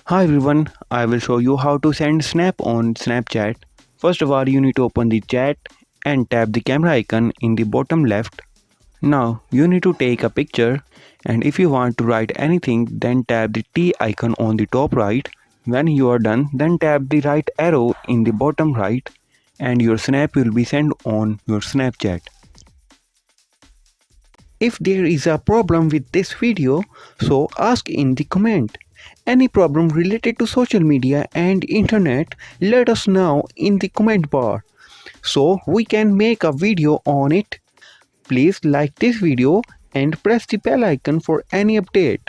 Hi everyone, I will show you how to send snap on Snapchat. First of all, you need to open the chat and tap the camera icon in the bottom left. Now, you need to take a picture, and if you want to write anything, then tap the T icon on the top right. When you are done, then tap the right arrow in the bottom right and your snap will be sent on your Snapchat. If there is a problem with this video, so ask in the comment. Any problem related to social media and internet, let us know in the comment bar so we can make a video on it. Please like this video and press the bell icon for any update.